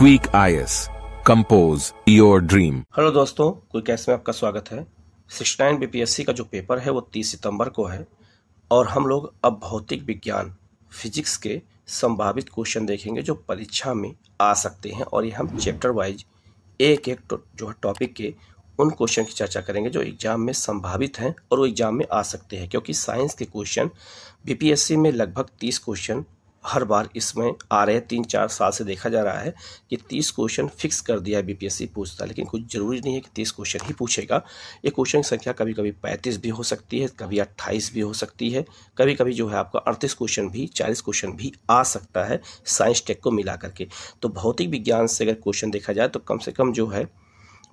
Quick IAS compose your dream. Hello दोस्तों, quick IAS में आपका स्वागत है। 69 बीपीएससी का जो पेपर है वो 30 सितंबर को है और हम लोग अब भौतिक विज्ञान फिजिक्स के संभावित क्वेश्चन देखेंगे जो परीक्षा में आ सकते हैं और ये हम चैप्टर वाइज एक एक जो है टॉपिक के उन क्वेश्चन की चर्चा करेंगे जो एग्जाम में संभावित हैं और वो एग्जाम में आ सकते हैं, क्योंकि साइंस के क्वेश्चन बीपीएससी में लगभग 30 क्वेश्चन हर बार इसमें आ रहे हैं। 3-4 साल से देखा जा रहा है कि 30 क्वेश्चन फिक्स कर दिया है बीपीएससी पूछता है, लेकिन कुछ ज़रूरी नहीं है कि 30 क्वेश्चन ही पूछेगा। ये क्वेश्चन की संख्या कभी कभी 35 भी हो सकती है, कभी 28 भी हो सकती है, कभी कभी जो है आपका 38 क्वेश्चन भी 40 क्वेश्चन भी आ सकता है साइंस टेक को मिला करके। तो भौतिक विज्ञान से अगर क्वेश्चन देखा जाए तो कम से कम जो है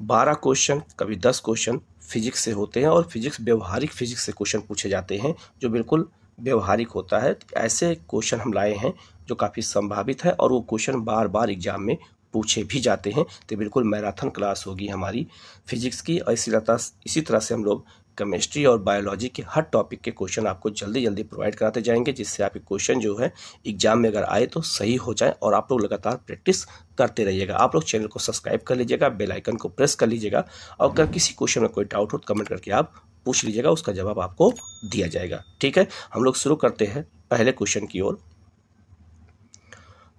12 क्वेश्चन, कभी 10 क्वेश्चन फिजिक्स से होते हैं और फिजिक्स व्यवहारिक फिजिक्स से क्वेश्चन पूछे जाते हैं जो बिल्कुल व्यवहारिक होता है। ऐसे क्वेश्चन हम लाए हैं जो काफ़ी संभावित है और वो क्वेश्चन बार बार एग्जाम में पूछे भी जाते हैं। तो बिल्कुल मैराथन क्लास होगी हमारी फिजिक्स की और इसी तरह से हम लोग केमिस्ट्री और बायोलॉजी के हर टॉपिक के क्वेश्चन आपको जल्दी जल्दी प्रोवाइड कराते जाएंगे, जिससे आपके क्वेश्चन जो है एग्जाम में अगर आए तो सही हो जाए और आप लोग लगातार प्रैक्टिस करते रहिएगा। आप लोग चैनल को सब्सक्राइब कर लीजिएगा, बेल आइकन को प्रेस कर लीजिएगा और अगर किसी क्वेश्चन में कोई डाउट हो तो कमेंट करके आप पूछ लीजिएगा, उसका जवाब आपको दिया जाएगा। ठीक है, हम लोग शुरू करते हैं पहले क्वेश्चन की ओर।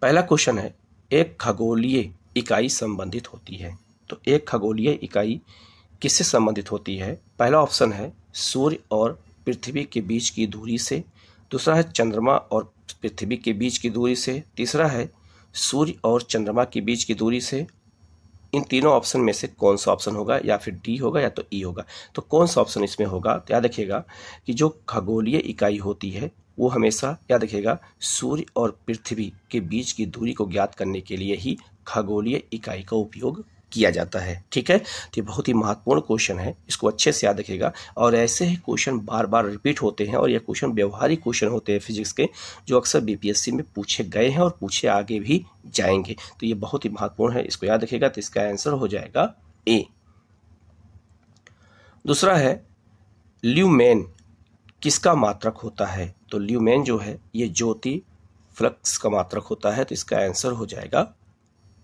पहला क्वेश्चन है, एक खगोलीय इकाई संबंधित होती है। तो एक खगोलीय इकाई किससे संबंधित होती है? पहला ऑप्शन है सूर्य और पृथ्वी के बीच की दूरी से, दूसरा है चंद्रमा और पृथ्वी के बीच की दूरी से, तीसरा है सूर्य और चंद्रमा के बीच की दूरी से। इन तीनों ऑप्शन में से कौन सा ऑप्शन होगा? या फिर डी होगा या तो ई होगा। तो कौन सा ऑप्शन इसमें होगा? तो याद रखिएगा कि जो खगोलीय इकाई होती है वो हमेशा याद रखिएगा सूर्य और पृथ्वी के बीच की दूरी को ज्ञात करने के लिए ही खगोलीय इकाई का उपयोग किया जाता है। ठीक है, तो ये बहुत ही महत्वपूर्ण क्वेश्चन है, इसको अच्छे से याद रखिएगा। और ऐसे ही क्वेश्चन बार बार रिपीट होते हैं और ये क्वेश्चन व्यवहारिक क्वेश्चन होते हैं फिजिक्स के, जो अक्सर बीपीएससी में पूछे गए हैं और पूछे आगे भी जाएंगे। तो ये बहुत ही महत्वपूर्ण है, इसको याद रखिएगा। तो इसका आंसर हो जाएगा ए। दूसरा है ल्यूमेन किसका मात्रक होता है? तो ल्यूमेन जो है ये ज्योति फ्लक्स का मात्रक होता है, तो इसका आंसर हो जाएगा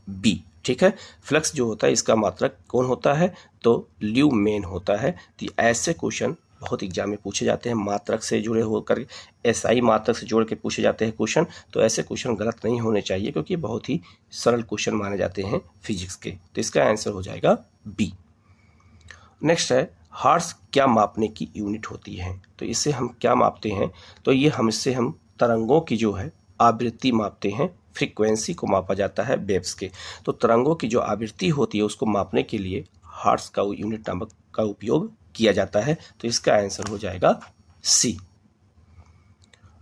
बी। ठीक है, फ्लक्स जो होता है इसका मात्रक कौन होता है? तो ल्यूमेन होता है। तो ऐसे क्वेश्चन बहुत एग्जाम में पूछे जाते हैं, मात्रक से जुड़े होकर एसआई मात्रक से जोड़ के पूछे जाते हैं क्वेश्चन। तो ऐसे क्वेश्चन गलत नहीं होने चाहिए, क्योंकि बहुत ही सरल क्वेश्चन माने जाते हैं फिजिक्स के। तो इसका आंसर हो जाएगा बी। नेक्स्ट है, हर्ट्ज क्या मापने की यूनिट होती है? तो इससे हम क्या मापते हैं? तो ये हम तरंगों की जो है आवृत्ति मापते हैं, फ्रीक्वेंसी को मापा जाता है वेव्स के। तो तरंगों की जो आवृत्ति होती है उसको मापने के लिए हर्ट्ज का यूनिट नामक का उपयोग किया जाता है। तो इसका आंसर हो जाएगा सी।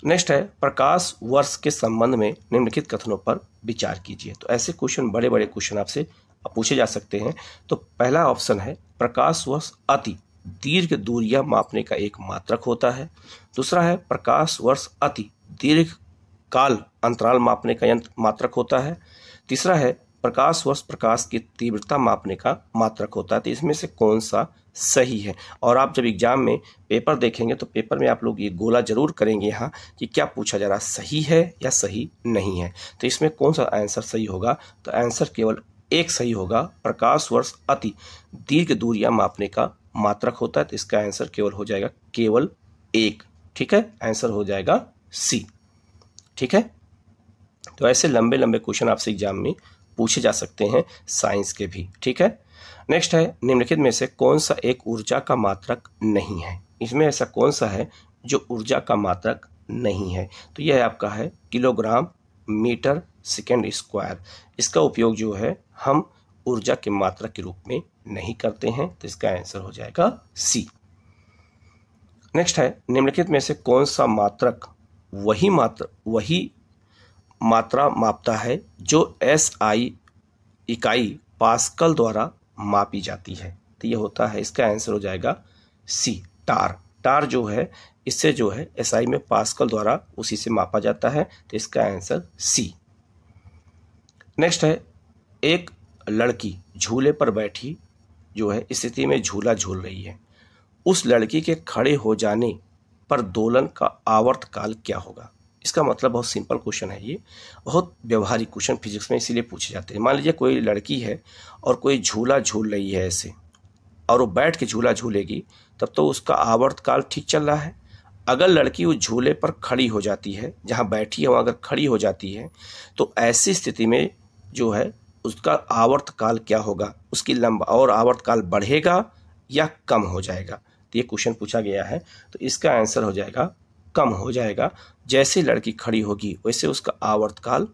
नेक्स्ट है, प्रकाश वर्ष के संबंध में निम्नलिखित कथनों पर विचार कीजिए। तो ऐसे क्वेश्चन बड़े बड़े क्वेश्चन आपसे पूछे जा सकते हैं। तो पहला ऑप्शन है प्रकाश वर्ष अति दीर्घ दूरियां मापने का एक मात्रक होता है। दूसरा है प्रकाश वर्ष अति दीर्घ काल अंतराल मापने का यंत्र मात्रक होता है। तीसरा है प्रकाश वर्ष प्रकाश की तीव्रता मापने का मात्रक होता है। तो इसमें से कौन सा सही है? और आप जब एग्जाम में पेपर देखेंगे तो पेपर में आप लोग ये गोला जरूर करेंगे यहाँ कि क्या पूछा जा रहा, सही है या सही नहीं है। तो इसमें कौन सा आंसर सही होगा? तो आंसर केवल एक सही होगा, प्रकाश वर्ष अति दीर्घ दूरियां मापने का मात्रक होता है। तो इसका आंसर केवल हो जाएगा केवल एक। ठीक है, आंसर हो जाएगा सी। ठीक है, तो ऐसे लंबे लंबे क्वेश्चन आपसे एग्जाम में पूछे जा सकते हैं साइंस के भी। ठीक है, नेक्स्ट है, निम्नलिखित में से कौन सा एक ऊर्जा का मात्रक नहीं है? इसमें ऐसा कौन सा है जो ऊर्जा का मात्रक नहीं है? तो यह आपका है किलोग्राम मीटर सेकेंड स्क्वायर। इसका उपयोग जो है हम ऊर्जा के मात्रक के रूप में नहीं करते हैं। तो इसका आंसर हो जाएगा सी। नेक्स्ट है, निम्नलिखित में से कौन सा मात्रक वही मात्रा मापता है जो एसआई इकाई पास्कल द्वारा मापी जाती है? तो ये होता है, इसका आंसर हो जाएगा सी, टार। टार जो है इससे जो है एसआई में पास्कल द्वारा उसी से मापा जाता है। तो इसका आंसर सी। नेक्स्ट है, एक लड़की झूले पर बैठी जो है स्थिति में झूला झूल रही है, उस लड़की के खड़े हो जाने पर दोलन का आवर्त काल क्या होगा? इसका मतलब बहुत सिंपल क्वेश्चन है, ये बहुत व्यवहारिक क्वेश्चन फिजिक्स में इसीलिए पूछे जाते हैं। मान लीजिए कोई लड़की है और कोई झूला झूल रही है ऐसे, और वो बैठ के झूला झूलेगी, तब तो उसका आवर्तकाल ठीक चल रहा है। अगर लड़की उस झूले पर खड़ी हो जाती है, जहाँ बैठी है वहाँ अगर खड़ी हो जाती है, तो ऐसी स्थिति में जो है उसका आवर्तकाल क्या होगा, उसकी लंबा और आवर्तकाल बढ़ेगा या कम हो जाएगा। तो ये क्वेश्चन पूछा गया है, तो इसका आंसर हो जाएगा कम हो जाएगा। जैसे लड़की खड़ी होगी वैसे उसका आवर्तकाल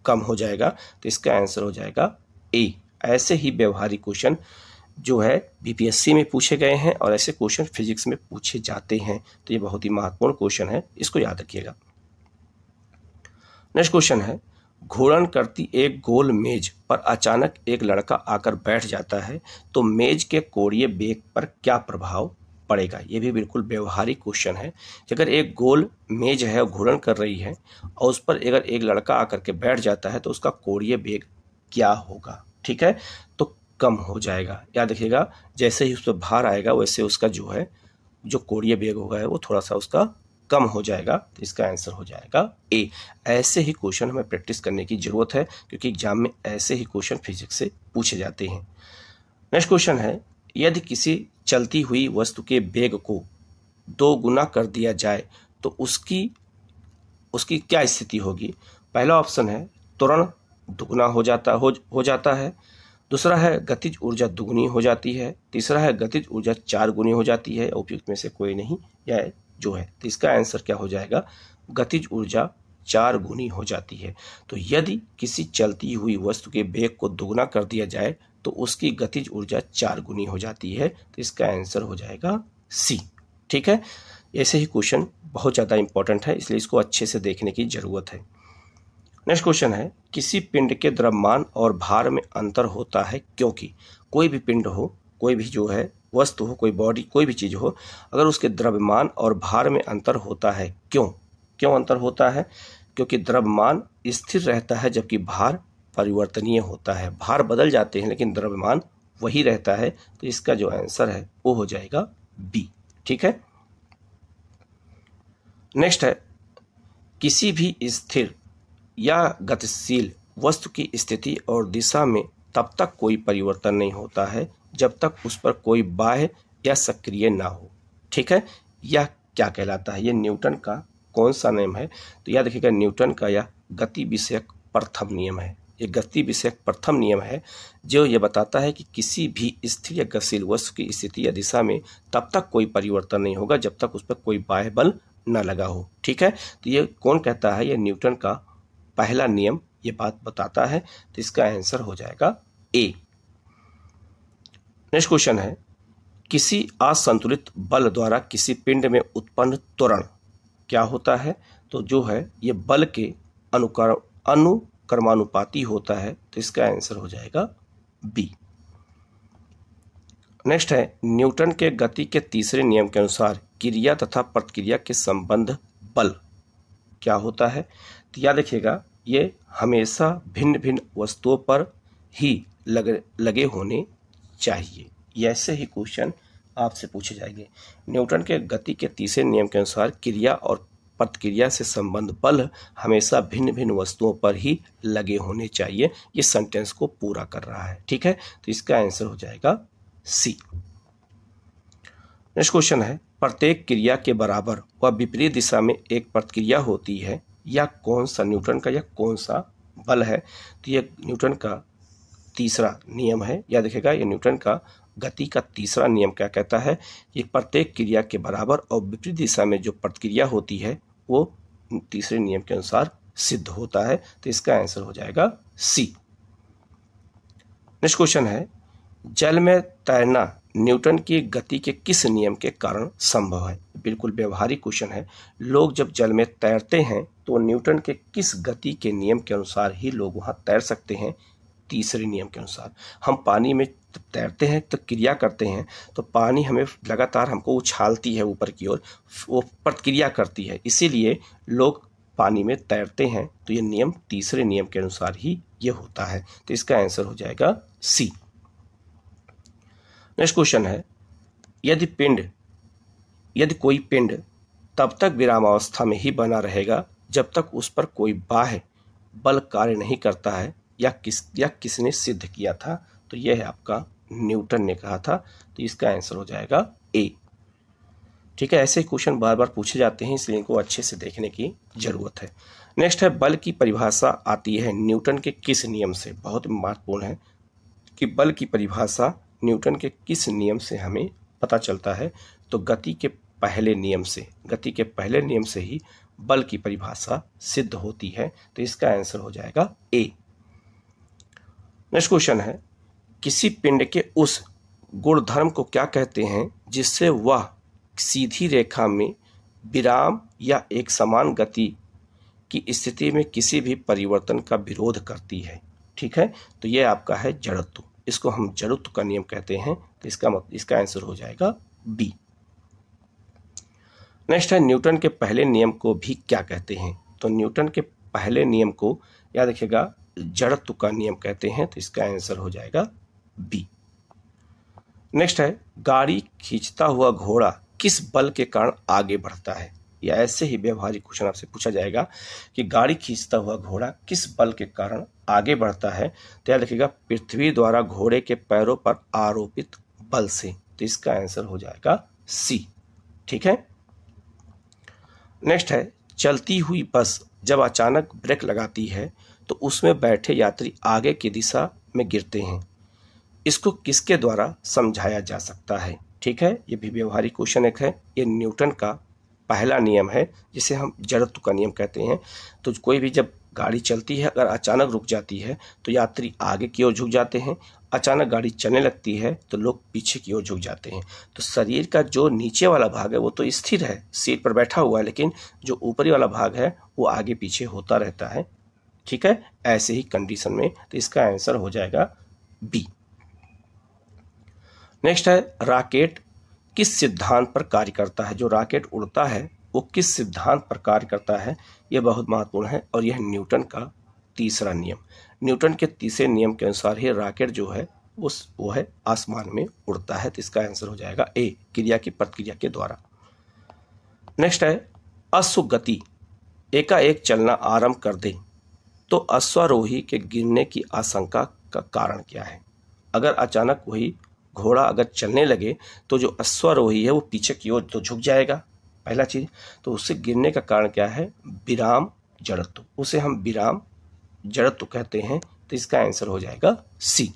कम हो जाएगा, तो इसका आंसर हो जाएगा ए। ऐसे ही व्यवहारिक क्वेश्चन जो है बीपीएससी में पूछे गए हैं और ऐसे क्वेश्चन फिजिक्स में पूछे जाते हैं, तो ये बहुत ही महत्वपूर्ण क्वेश्चन है, इसको याद रखिएगा। नेक्स्ट क्वेश्चन है, घूर्णन करती एक गोल मेज पर अचानक एक लड़का आकर बैठ जाता है, तो मेज के कोणीय वेग पर क्या प्रभाव पड़ेगा। ये भी बिल्कुल व्यवहारिक क्वेश्चन है कि अगर एक गोल मेज है और घूर्णन कर रही है और उस पर अगर एक लड़का आकर के बैठ जाता है तो उसका कोणीय वेग क्या होगा। ठीक है, तो कम हो जाएगा। याद रखिएगा, जैसे ही उस पर भार आएगा वैसे उसका जो है जो कोणीय वेग होगा वो थोड़ा सा उसका कम हो जाएगा, तो इसका आंसर हो जाएगा ए। ऐसे ही क्वेश्चन हमें प्रैक्टिस करने की जरूरत है क्योंकि एग्जाम में ऐसे ही क्वेश्चन फिजिक्स से पूछे जाते हैं। नेक्स्ट क्वेश्चन है, यदि किसी चलती हुई वस्तु के वेग को 2 गुना कर दिया जाए तो उसकी क्या स्थिति होगी। पहला ऑप्शन है त्वरण दुगना हो जाता है, दूसरा है गतिज ऊर्जा दुगनी हो जाती है, तीसरा है गतिज ऊर्जा 4 गुनी हो जाती है, उपयुक्त में से कोई नहीं यह जो है। तो इसका आंसर क्या हो जाएगा, गतिज ऊर्जा 4 गुनी हो जाती है। तो यदि किसी चलती हुई वस्तु के वेग को दुगना कर दिया जाए तो उसकी गतिज ऊर्जा 4 गुनी हो जाती है, तो इसका आंसर हो जाएगा सी। ठीक है, ऐसे ही क्वेश्चन बहुत ज़्यादा इंपॉर्टेंट है, इसलिए इसको अच्छे से देखने की ज़रूरत है। नेक्स्ट क्वेश्चन है, किसी पिंड के द्रव्यमान और भार में अंतर होता है क्योंकि। कोई भी पिंड हो, कोई भी जो है वस्तु हो, कोई बॉडी, कोई भी चीज़ हो, अगर उसके द्रव्यमान और भार में अंतर होता है क्यों अंतर होता है। क्योंकि द्रव्यमान स्थिर रहता है जबकि भार परिवर्तनीय होता है। भार बदल जाते हैं लेकिन द्रव्यमान वही रहता है, तो इसका जो आंसर है वो हो जाएगा बी। ठीक है, नेक्स्ट है, किसी भी स्थिर या गतिशील वस्तु की स्थिति और दिशा में तब तक कोई परिवर्तन नहीं होता है जब तक उस पर कोई बाह्य या सक्रिय ना हो। ठीक है, यह क्या कहलाता है, यह न्यूटन का कौन सा नियम है। तो याद रखिएगा, न्यूटन का यह गति विषयक प्रथम नियम है। ये गति विषयक प्रथम नियम है जो ये बताता है कि किसी भी स्थिर या गतिशील वस्तु की स्थिति या दिशा में तब तक कोई परिवर्तन नहीं होगा जब तक उस पर कोई बाह्य बल न लगा हो। ठीक है, तो ये कौन कहता है, ये न्यूटन का पहला नियम ये बात बताता है, तो इसका आंसर हो जाएगा ए। नेक्स्ट क्वेश्चन है, किसी असंतुलित बल द्वारा किसी पिंड में उत्पन्न त्वरण क्या होता है। तो जो है ये बल के अनुक्रमानुपाती होता है, तो इसका आंसर हो जाएगा बी। नेक्स्ट है, न्यूटन के गति के तीसरे नियम के अनुसार क्रिया तथा प्रतिक्रिया के संबंध बल क्या होता है। तो याद रखिएगा, ये हमेशा भिन्न भिन्न वस्तुओं पर ही लगे होने चाहिए। ये ऐसे ही क्वेश्चन आपसे पूछे जाएंगे। न्यूटन के गति के तीसरे नियम के अनुसार क्रिया और प्रतिक्रिया से संबंध बल हमेशा भिन्न भिन्न वस्तुओं पर ही लगे होने चाहिए। ये सेंटेंस को पूरा कर रहा है। ठीक है, तो इसका आंसर हो जाएगा सी। नेक्स्ट क्वेश्चन है, प्रत्येक क्रिया के बराबर व विपरीत दिशा में एक प्रतिक्रिया होती है, या कौन सा न्यूटन का या कौन सा बल है। तो ये न्यूटन का तीसरा नियम है। याद रखिएगा, ये न्यूटन का गति का तीसरा नियम क्या कहता है, ये प्रत्येक क्रिया के बराबर और विपरीत दिशा में जो प्रतिक्रिया होती है वो तीसरे नियम के अनुसार सिद्ध होता है, तो इसका आंसर हो जाएगा सी। नेक्स्ट क्वेश्चन है, जल में तैरना न्यूटन की गति के किस नियम के कारण संभव है। बिल्कुल व्यवहारिक क्वेश्चन है। लोग जब जल में तैरते हैं तो न्यूटन के किस गति के नियम के अनुसार ही लोग वहां तैर सकते हैं, तीसरे नियम के अनुसार। हम पानी में तैरते हैं तो क्रिया करते हैं तो पानी हमें लगातार हमको उछालती है ऊपर की ओर, वो प्रतिक्रिया करती है, इसीलिए लोग पानी में तैरते हैं। तो ये नियम तीसरे नियम के अनुसार ही ये होता है, तो इसका आंसर हो जाएगा सी। नेक्स्ट क्वेश्चन है, यदि कोई पिंड तब तक विरामावस्था में ही बना रहेगा जब तक उस पर कोई बाह्य बल कार्य नहीं करता है या किसने सिद्ध किया था। तो यह है आपका न्यूटन ने कहा था, तो इसका आंसर हो जाएगा ए। ठीक है, ऐसे क्वेश्चन बार बार पूछे जाते हैं, इसलिए इनको अच्छे से देखने की जरूरत है। नेक्स्ट है बल की परिभाषा आती है न्यूटन के किस नियम से। बहुत महत्वपूर्ण है कि बल की परिभाषा न्यूटन के किस नियम से हमें पता चलता है। तो गति के पहले नियम से ही बल की परिभाषा सिद्ध होती है। तो इसका आंसर हो जाएगा ए। नेक्स्ट क्वेश्चन है किसी पिंड के उस गुणधर्म को क्या कहते हैं जिससे वह सीधी रेखा में विराम या एक समान गति की स्थिति में किसी भी परिवर्तन का विरोध करती है। ठीक है, तो यह आपका है जड़त्व, इसको हम जड़त्व का नियम कहते हैं। तो इसका आंसर हो जाएगा बी। नेक्स्ट है न्यूटन के पहले नियम को भी क्या कहते हैं। तो न्यूटन के पहले नियम को याद रखिएगा जड़त्व का नियम कहते हैं। तो इसका आंसर हो जाएगा बी। नेक्स्ट है गाड़ी खींचता हुआ घोड़ा किस बल के कारण आगे बढ़ता है। या ऐसे ही व्यवहारिक क्वेश्चन आपसे पूछा जाएगा कि गाड़ी खींचता हुआ घोड़ा किस बल के कारण आगे बढ़ता है। तो याद रखिएगा पृथ्वी द्वारा घोड़े के पैरों पर आरोपित बल से। तो इसका आंसर हो जाएगा सी। ठीक है, नेक्स्ट है चलती हुई बस जब अचानक ब्रेक लगाती है तो उसमें बैठे यात्री आगे की दिशा में गिरते हैं, इसको किसके द्वारा समझाया जा सकता है। ठीक है, ये भी व्यवहारिक क्वेश्चन एक है। ये न्यूटन का पहला नियम है जिसे हम जड़त्व का नियम कहते हैं। तो कोई भी जब गाड़ी चलती है अगर अचानक रुक जाती है तो यात्री आगे की ओर झुक जाते हैं, अचानक गाड़ी चलने लगती है तो लोग पीछे की ओर झुक जाते हैं। तो शरीर का जो नीचे वाला भाग है वो तो स्थिर है, सीट पर बैठा हुआ है, लेकिन जो ऊपरी वाला भाग है वो आगे पीछे होता रहता है। ठीक है, ऐसे ही कंडीशन में। तो इसका आंसर हो जाएगा बी। नेक्स्ट है रॉकेट किस सिद्धांत पर कार्य करता है। जो रॉकेट उड़ता है वो किस सिद्धांत पर कार्य करता है, यह बहुत महत्वपूर्ण है और यह न्यूटन का तीसरा नियम। न्यूटन के तीसरे नियम के अनुसार ही रॉकेट जो है वो है आसमान में उड़ता है। तो इसका आंसर हो जाएगा ए, क्रिया की प्रतिक्रिया के द्वारा। नेक्स्ट है अश्व गति एकाएक चलना आरंभ कर दे तो अश्वारोही के गिरने की आशंका का कारण क्या है। अगर अचानक वही घोड़ा अगर चलने लगे तो जो अश्वारोही है वो पीछे की ओर तो झुक जाएगा, पहला चीज। तो उससे गिरने का कारण क्या है, विराम जड़त्व, उसे हम विराम जड़त्व कहते हैं। तो इसका आंसर हो जाएगा सी।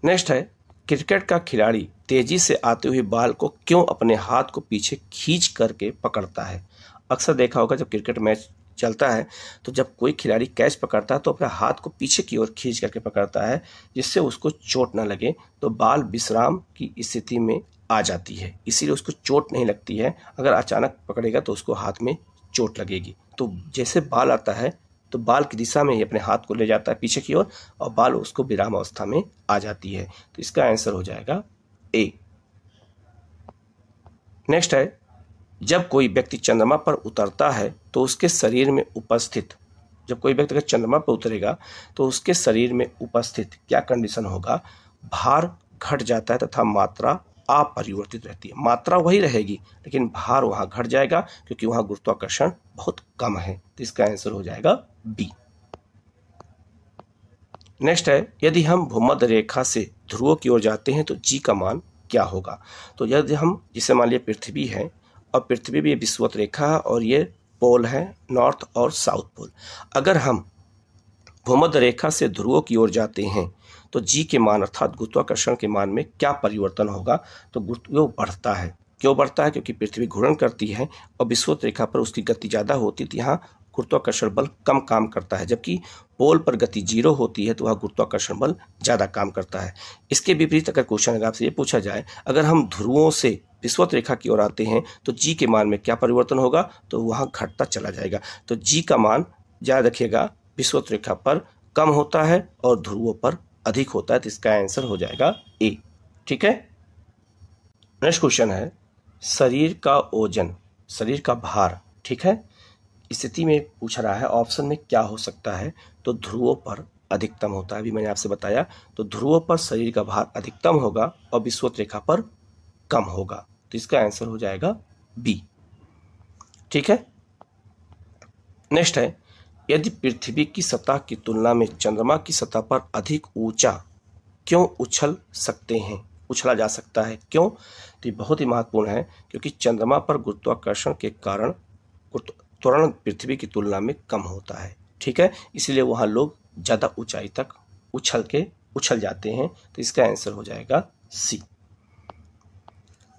नेक्स्ट है क्रिकेट का खिलाड़ी तेजी से आते हुए बॉल को क्यों अपने हाथ को पीछे खींच करके पकड़ता है। अक्सर देखा होगा जब क्रिकेट मैच चलता है तो जब कोई खिलाड़ी कैच पकड़ता है तो अपने हाथ को पीछे की ओर खींच करके पकड़ता है जिससे उसको चोट ना लगे। तो बॉल विश्राम की स्थिति में आ जाती है, इसीलिए उसको चोट नहीं लगती है। अगर अचानक पकड़ेगा तो उसको हाथ में चोट लगेगी। तो जैसे बॉल आता है तो बॉल की दिशा में ही अपने हाथ को ले जाता है पीछे की ओर और बॉल उसको विराम अवस्था में आ जाती है। तो इसका आंसर हो जाएगा ए। नेक्स्ट है जब कोई व्यक्ति चंद्रमा पर उतरता है तो उसके शरीर में उपस्थित, जब कोई व्यक्ति चंद्रमा पर उतरेगा तो उसके शरीर में उपस्थित क्या कंडीशन होगा, भार घट जाता है तथा मात्रा अपरिवर्तित रहती है। मात्रा वही रहेगी लेकिन भार वहां घट जाएगा क्योंकि वहां गुरुत्वाकर्षण बहुत कम है। तो इसका आंसर हो जाएगा बी। नेक्स्ट है यदि हम भूमध्य रेखा से ध्रुवों की ओर जाते हैं तो जी का मान क्या होगा। तो यदि हम जिसे मान लिया पृथ्वी है और पृथ्वी भी विषुवत रेखा है और ये पोल है नॉर्थ और साउथ पोल। अगर हम भूमध्य रेखा से ध्रुवों की ओर जाते हैं तो जी के मान अर्थात गुरुत्वाकर्षण के मान में क्या परिवर्तन होगा। तो वो बढ़ता है। क्यों बढ़ता है, क्योंकि पृथ्वी घूर्णन करती है और विषुवत रेखा पर उसकी गति ज़्यादा होती है, यहाँ गुरुत्वाकर्षण बल कम काम करता है, जबकि पोल पर गति 0 होती है तो वह गुरुत्वाकर्षण बल ज़्यादा काम करता है। इसके विपरीत अगर क्वेश्चन अगर आपसे ये पूछा जाए अगर हम ध्रुवों से विषुवत रेखा की ओर आते हैं तो जी के मान में क्या परिवर्तन होगा, तो वहाँ घटता चला जाएगा। तो जी का मान याद रखिएगा विषुवत रेखा पर कम होता है और ध्रुवों पर अधिक होता है। तो इसका आंसर हो जाएगा ए। ठीक है, नेक्स्ट क्वेश्चन है शरीर का ओजन, शरीर का भार, ठीक है, स्थिति में पूछ रहा है ऑप्शन में क्या हो सकता है। तो ध्रुवों पर अधिकतम होता है, अभी मैंने आपसे बताया। तो ध्रुवों पर शरीर का भार अधिकतम होगा और विषुवत रेखा पर कम होगा। तो इसका आंसर हो जाएगा बी। ठीक है, नेक्स्ट है, यदि पृथ्वी की सतह की तुलना में चंद्रमा की सतह पर अधिक ऊंचा क्यों उछला जा सकता है, क्यों? तो ये बहुत ही महत्वपूर्ण है, क्योंकि चंद्रमा पर गुरुत्वाकर्षण के कारण त्वरण पृथ्वी की तुलना में कम होता है, ठीक है, इसलिए वहाँ लोग ज़्यादा ऊंचाई तक उछल जाते हैं। तो इसका आंसर हो जाएगा सी।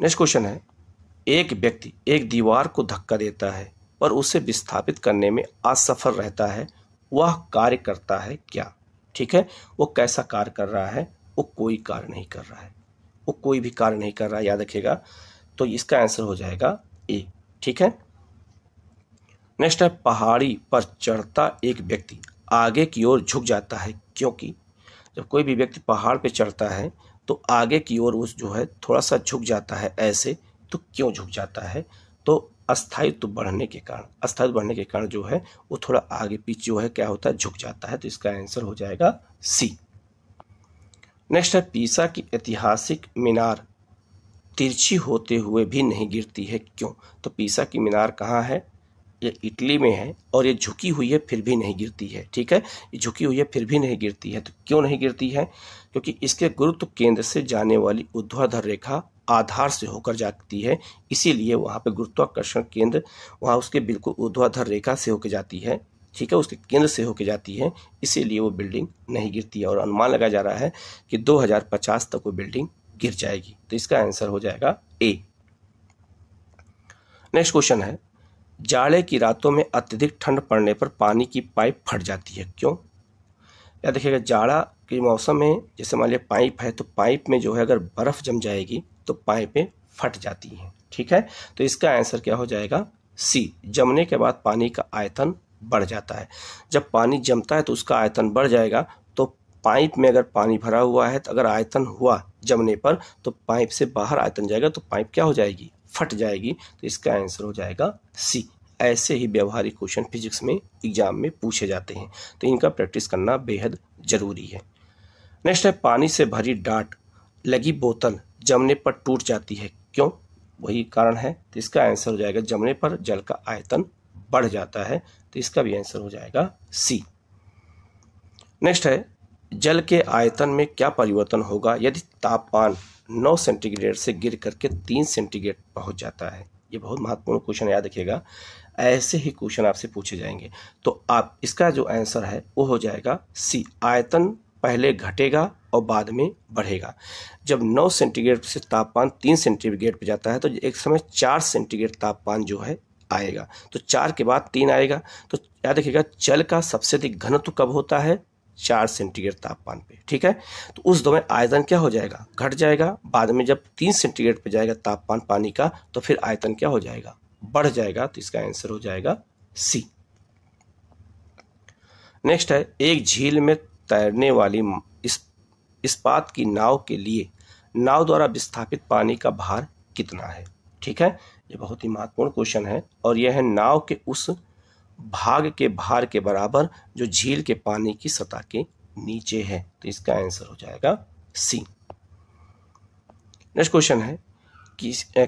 नेक्स्ट क्वेश्चन है, एक व्यक्ति एक दीवार को धक्का देता है पर उसे विस्थापित करने में असफल रहता है, वह कार्य करता है क्या? ठीक है, वो कैसा कार्य कर रहा है? वो कोई कार्य नहीं कर रहा है, वो कोई भी कार्य नहीं कर रहा है, याद रखिएगा। तो इसका आंसर हो जाएगा ए, ठीक है। नेक्स्ट है, पहाड़ी पर चढ़ता एक व्यक्ति आगे की ओर झुक जाता है क्योंकि? जब कोई भी व्यक्ति पहाड़ पे चढ़ता है तो आगे की ओर उस जो है थोड़ा सा झुक जाता है ऐसे, तो क्यों झुक जाता है? तो अस्थायित्व बढ़ने के कारण जो है वो थोड़ा आगे पीछे जो है क्या होता है, झुक जाता है। तो इसका आंसर हो जाएगा सी। नेक्स्ट है, पीसा की ऐतिहासिक मीनार तिरछी होते हुए भी नहीं गिरती है क्यों? तो पीसा की मीनार कहाँ है? ये इटली में है और ये झुकी हुई है फिर भी नहीं गिरती है, ठीक है, ये झुकी हुई है फिर भी नहीं गिरती है। तो क्यों नहीं गिरती है? क्योंकि इसके गुरुत्व केंद्र से जाने वाली ऊर्ध्वाधर रेखा आधार से होकर जाती है, इसीलिए वहाँ पे गुरुत्वाकर्षण केंद्र वहाँ उसके बिल्कुल ऊर्ध्वाधर रेखा से होकर जाती है, ठीक है, उसके केंद्र से होकर जाती है, इसीलिए वो बिल्डिंग नहीं गिरती है। और अनुमान लगाया जा रहा है कि 2050 तक वो बिल्डिंग गिर जाएगी। तो इसका आंसर हो जाएगा ए। नेक्स्ट क्वेश्चन है, जाड़े की रातों में अत्यधिक ठंड पड़ने पर पानी की पाइप फट जाती है क्यों? या देखिएगा, जाड़ा के मौसम में जैसे मान लिया पाइप है तो पाइप में जो है अगर बर्फ़ जम जाएगी तो पाइपें फट जाती हैं, ठीक है। तो इसका आंसर क्या हो जाएगा? सी। जमने के बाद पानी का आयतन बढ़ जाता है। जब पानी जमता है तो उसका आयतन बढ़ जाएगा, तो पाइप में अगर पानी भरा हुआ है तो अगर आयतन हुआ जमने पर तो पाइप से बाहर आयतन जाएगा तो पाइप क्या हो जाएगी? फट जाएगी। तो इसका आंसर हो जाएगा सी। ऐसे ही व्यवहारिक क्वेश्चन फिजिक्स में एग्जाम में पूछे जाते हैं, तो इनका प्रैक्टिस करना बेहद ज़रूरी है। नेक्स्ट है, पानी से भरी डाट लगी बोतल जमने पर टूट जाती है क्यों? वही कारण है। तो इसका आंसर हो जाएगा, जमने पर जल का आयतन बढ़ जाता है। तो इसका भी आंसर हो जाएगा सी। नेक्स्ट है, जल के आयतन में क्या परिवर्तन होगा यदि तापमान 9 सेंटीग्रेड से गिर करके 3 सेंटीग्रेड पहुंच जाता है? ये बहुत महत्वपूर्ण क्वेश्चन, याद रखिएगा, ऐसे ही क्वेश्चन आपसे पूछे जाएंगे। तो आप इसका जो आंसर है वो हो जाएगा सी। आयतन पहले घटेगा और बाद में बढ़ेगा। जब 9 सेंटीग्रेड से तापमान 3 सेंटीग्रेड पे जाता है तो एक समय 4 सेंटीग्रेड तापमान जो है आएगा, तो 4 के बाद 3 आएगा। तो याद रखिएगा, जल का सबसे अधिक घनत्व कब होता है? 4 सेंटीग्रेड तापमान पे, ठीक है। तो उस दौरान आयतन क्या हो जाएगा? घट जाएगा। बाद में जब 3 सेंटीग्रेड पे जाएगा तापमान पानी का तो फिर आयतन क्या हो जाएगा? बढ़ जाएगा। तो इसका आंसर हो जाएगा सी। नेक्स्ट है, एक झील में तैरने वाली इस्पात की नाव के लिए नाव द्वारा विस्थापित पानी का भार कितना है? ठीक है, ये बहुत ही महत्वपूर्ण क्वेश्चन है और यह है नाव के उस भाग के भार के बराबर जो झील के पानी की सतह के नीचे है। तो इसका आंसर हो जाएगा सी। नेक्स्ट क्वेश्चन है,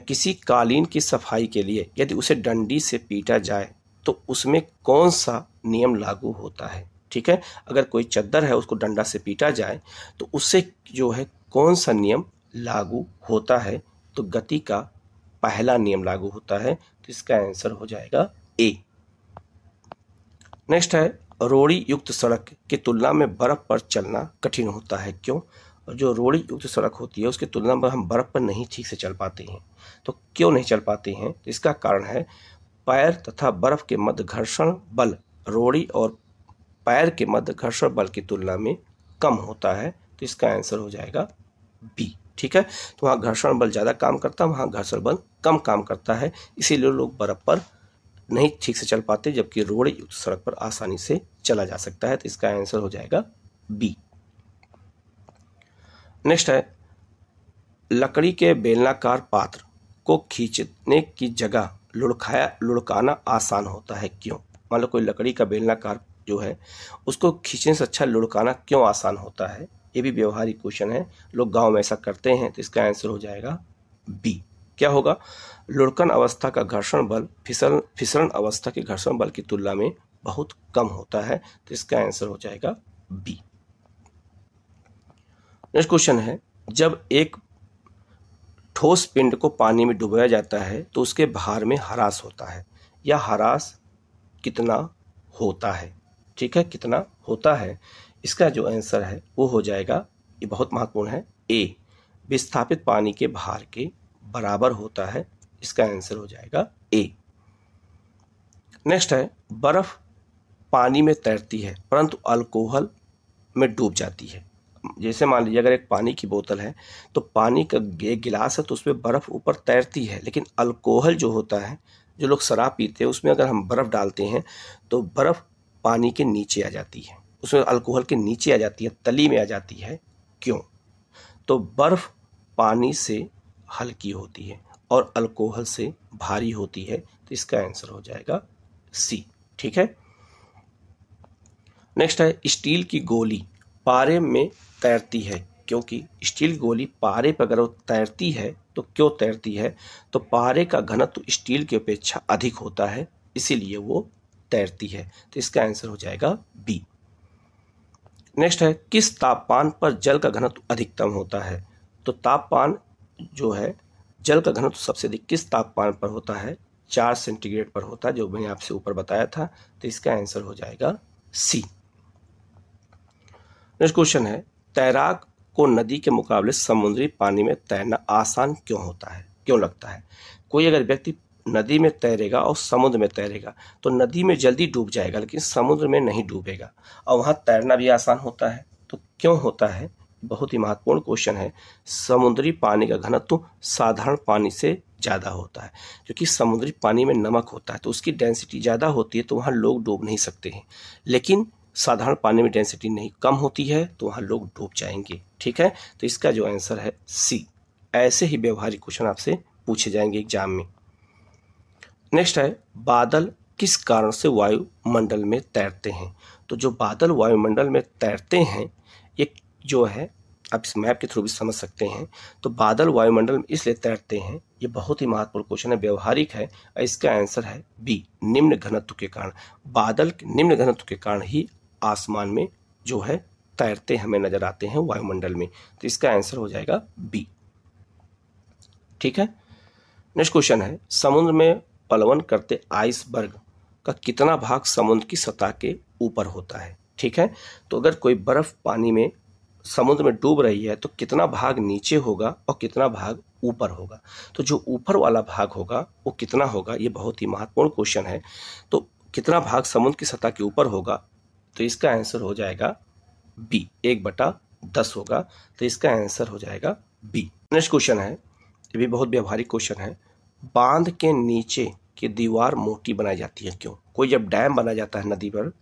किसी कालीन की सफाई के लिए यदि उसे डंडी से पीटा जाए तो उसमें कौन सा नियम लागू होता है? ठीक है, अगर कोई चद्दर है उसको डंडा से पीटा जाए तो उससे जो है कौन सा नियम लागू होता है? तो गति का पहला नियम लागू होता है। तो इसका आंसर हो जाएगा ए। नेक्स्ट है, रोड़ी युक्त सड़क की तुलना में बर्फ पर चलना कठिन होता है क्यों? और जो रोड़ी युक्त सड़क होती है उसकी तुलना में हम बर्फ पर नहीं ठीक से चल पाते हैं। तो क्यों नहीं चल पाते हैं? तो इसका कारण है पैर तथा बर्फ के मध्य घर्षण बल रोड़ी और पैर के मध्य घर्षण बल की तुलना में कम होता है। तो इसका आंसर हो जाएगा बी। ठीक है, तो वहाँ घर्षण बल ज़्यादा काम करता है, वहाँ घर्षण बल कम काम करता है, इसीलिए लोग बर्फ पर नहीं ठीक से चल पाते, जबकि रोड़ी युक्त सड़क पर आसानी से चला जा सकता है। तो इसका आंसर हो जाएगा बी। नेक्स्ट है, लकड़ी के बेलनाकार पात्र को खींचने की जगह लुढ़काना आसान होता है क्यों? मान लो कोई लकड़ी का बेलनाकार जो है उसको खींचने से अच्छा लुढ़काना क्यों आसान होता है? ये भी व्यवहारिक क्वेश्चन है, लोग गांव में ऐसा करते हैं। तो इसका आंसर हो जाएगा बी। क्या होगा? लुढ़कन अवस्था का घर्षण बल फिसलन अवस्था के घर्षण बल की तुलना में बहुत कम होता है, तो इसका आंसर हो जाएगा बी। नेक्स्ट क्वेश्चन है, जब एक ठोस पिंड को पानी में डुबाया जाता है तो उसके भार में ह्रास होता है, या ह्रास कितना होता है? ठीक है, कितना होता है, इसका जो आंसर है वो हो जाएगा, ये बहुत महत्वपूर्ण है, ए, विस्थापित पानी के भार के बराबर होता है। इसका आंसर हो जाएगा ए। नेक्स्ट है, बर्फ पानी में तैरती है परंतु अल्कोहल में डूब जाती है। जैसे मान लीजिए अगर एक पानी की बोतल है तो पानी का एक गिलास है तो उसमें बर्फ ऊपर तैरती है, लेकिन अल्कोहल जो होता है, जो लोग शराब पीते हैं, उसमें अगर हम बर्फ डालते हैं तो बर्फ पानी के नीचे आ जाती है, उसमें अल्कोहल के नीचे आ जाती है, तली में आ जाती है। क्यों? तो बर्फ पानी से हल्की होती है और अल्कोहल से भारी होती है, तो इसका आंसर हो जाएगा सी। ठीक है। नेक्स्ट है, स्टील की गोली पारे में तैरती है क्योंकि स्टील गोली पारे पर अगर वो तैरती है तो क्यों तैरती है? तो पारे का घनत्व स्टील की अपेक्षा अधिक होता है, इसीलिए वो तैरती है, तो इसका आंसर हो जाएगा बी। नेक्स्ट है, किस तापमान पर जल का घनत्व अधिकतम होता है? तो तापमान जो है, जल का घनत्व सबसे अधिक किस तापमान पर होता है? 4 सेंटीग्रेड पर होता है, जो मैंने आपसे ऊपर बताया था, तो इसका आंसर हो जाएगा सी। नेक्स्ट क्वेश्चन है, तैराक को नदी के मुकाबले समुद्री पानी में तैरना आसान क्यों होता है, क्यों लगता है? कोई अगर व्यक्ति नदी में तैरेगा और समुद्र में तैरेगा तो नदी में जल्दी डूब जाएगा, लेकिन समुद्र में नहीं डूबेगा, और वहाँ तैरना भी आसान होता है। तो क्यों होता है? बहुत ही महत्वपूर्ण क्वेश्चन है। समुद्री पानी का घनत्व साधारण पानी से ज़्यादा होता है, क्योंकि समुद्री पानी में नमक होता है तो उसकी डेंसिटी ज़्यादा होती है, तो वहाँ लोग डूब नहीं सकते हैं। लेकिन साधारण पानी में डेंसिटी नहीं कम होती है तो वहाँ लोग डूब जाएंगे। ठीक है, तो इसका जो आंसर है सी। ऐसे ही व्यवहारिक क्वेश्चन आपसे पूछे जाएंगे एग्जाम में। नेक्स्ट है, बादल किस कारण से वायुमंडल में तैरते हैं? तो जो बादल वायुमंडल में तैरते हैं, ये जो है आप इस मैप के थ्रू भी समझ सकते हैं। तो बादल वायुमंडल में इसलिए तैरते हैं, ये बहुत ही महत्वपूर्ण क्वेश्चन है, व्यवहारिक है, इसका आंसर है बी, निम्न घनत्व के कारण। बादल निम्न घनत्व के कारण ही आसमान में जो है तैरते हमें नजर आते हैं वायुमंडल में, तो इसका आंसर हो जाएगा बी। ठीक है। नेक्स्ट क्वेश्चन है, समुद्र में पलवन करते आइसबर्ग का कितना भाग समुद्र की सतह के ऊपर होता है? ठीक है, तो अगर कोई बर्फ पानी में समुद्र में डूब रही है तो कितना भाग नीचे होगा और कितना भाग ऊपर होगा? तो जो ऊपर वाला भाग होगा वो कितना होगा, ये बहुत ही महत्वपूर्ण क्वेश्चन है। तो कितना भाग समुद्र की सतह के ऊपर होगा, तो इसका आंसर हो जाएगा बी, 1/10 होगा, तो इसका आंसर हो जाएगा बी। नेक्स्ट क्वेश्चन है, ये भी बहुत व्यवहारिक क्वेश्चन है, बांध के नीचे की दीवार मोटी बनाई जाती है क्यों? कोई जब डैम बना जाता है नदी पर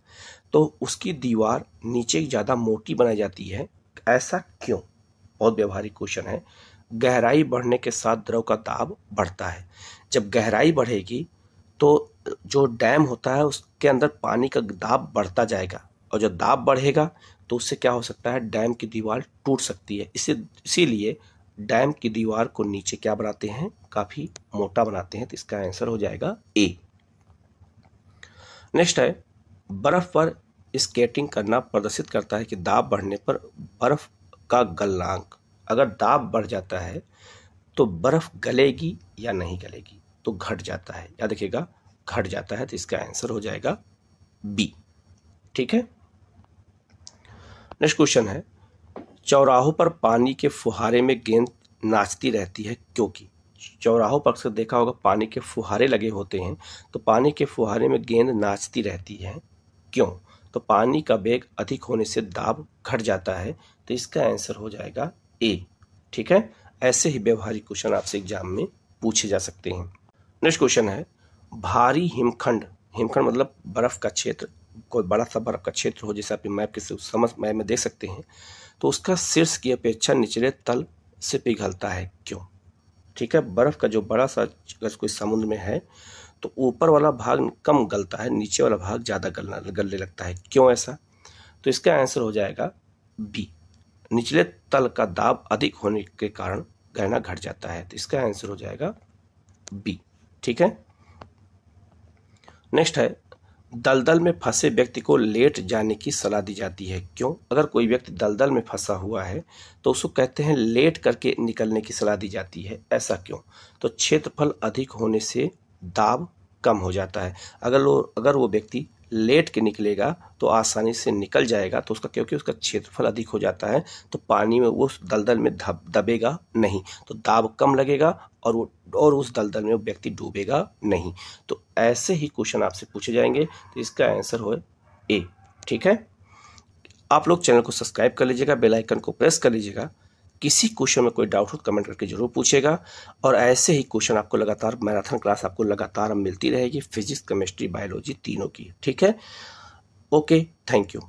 तो उसकी दीवार नीचे ज़्यादा मोटी बनाई जाती है, ऐसा क्यों? बहुत व्यवहारिक क्वेश्चन है। गहराई बढ़ने के साथ द्रव का दाब बढ़ता है, जब गहराई बढ़ेगी तो जो डैम होता है उसके अंदर पानी का दाब बढ़ता जाएगा, और जब दाब बढ़ेगा तो उससे क्या हो सकता है, डैम की दीवार टूट सकती है। इसीलिए डैम की दीवार को नीचे क्या बनाते हैं, काफी मोटा बनाते हैं, तो इसका आंसर हो जाएगा ए। नेक्स्ट है, बर्फ पर स्केटिंग करना प्रदर्शित करता है कि दाब बढ़ने पर बर्फ का गलनांक, अगर दाब बढ़ जाता है तो बर्फ गलेगी या नहीं गलेगी? तो घट जाता है, याद रखिएगा घट जाता है, तो इसका आंसर हो जाएगा बी। ठीक है। नेक्स्ट क्वेश्चन है, चौराहों पर पानी के फुहारे में गेंद नाचती रहती है क्योंकि? चौराहों पर अक्सर देखा होगा पानी के फुहारे लगे होते हैं, तो पानी के फुहारे में गेंद नाचती रहती है क्यों? तो पानी का वेग अधिक होने से दाब घट जाता है, तो इसका आंसर हो जाएगा ए। ठीक है, ऐसे ही व्यवहारिक क्वेश्चन आपसे एग्जाम में पूछे जा सकते हैं। नेक्स्ट क्वेश्चन है, भारी हिमखंड, हिमखंड मतलब बर्फ का क्षेत्र, कोई बड़ा सा बर्फ का क्षेत्र हो, जैसे आप मैप के समझ मैप में देख सकते हैं, तो उसका शीर्ष की अपेक्षा निचले तल से पिघलता है क्यों? ठीक है, बर्फ का जो बड़ा सा अगर कोई समुद्र में है तो ऊपर वाला भाग कम गलता है, नीचे वाला भाग ज़्यादा गलने लगता है, क्यों ऐसा? तो इसका आंसर हो जाएगा बी, निचले तल का दाब अधिक होने के कारण गहना घट जाता है, तो इसका आंसर हो जाएगा बी। ठीक है। नेक्स्ट है, दलदल में फंसे व्यक्ति को लेट जाने की सलाह दी जाती है, क्यों? अगर कोई व्यक्ति दलदल में फंसा हुआ है तो उसको कहते हैं लेट करके निकलने की सलाह दी जाती है, ऐसा क्यों? तो क्षेत्रफल अधिक होने से दाब कम हो जाता है। अगर वो व्यक्ति लेट के निकलेगा तो आसानी से निकल जाएगा, तो उसका क्योंकि उसका क्षेत्रफल अधिक हो जाता है तो पानी में वो उस दलदल में दबेगा नहीं, तो दाब कम लगेगा और उस दलदल में वो व्यक्ति डूबेगा नहीं। तो ऐसे ही क्वेश्चन आपसे पूछे जाएंगे, तो इसका आंसर हो ए। ठीक है, आप लोग चैनल को सब्सक्राइब कर लीजिएगा, बेल आइकन को प्रेस कर लीजिएगा। किसी क्वेश्चन में कोई डाउट हो कमेंट करके जरूर पूछेगा, और ऐसे ही क्वेश्चन आपको लगातार मैराथन क्लास आपको लगातार मिलती रहेगी, फिजिक्स केमिस्ट्री बायोलॉजी तीनों की। ठीक है, ओके, थैंक यू।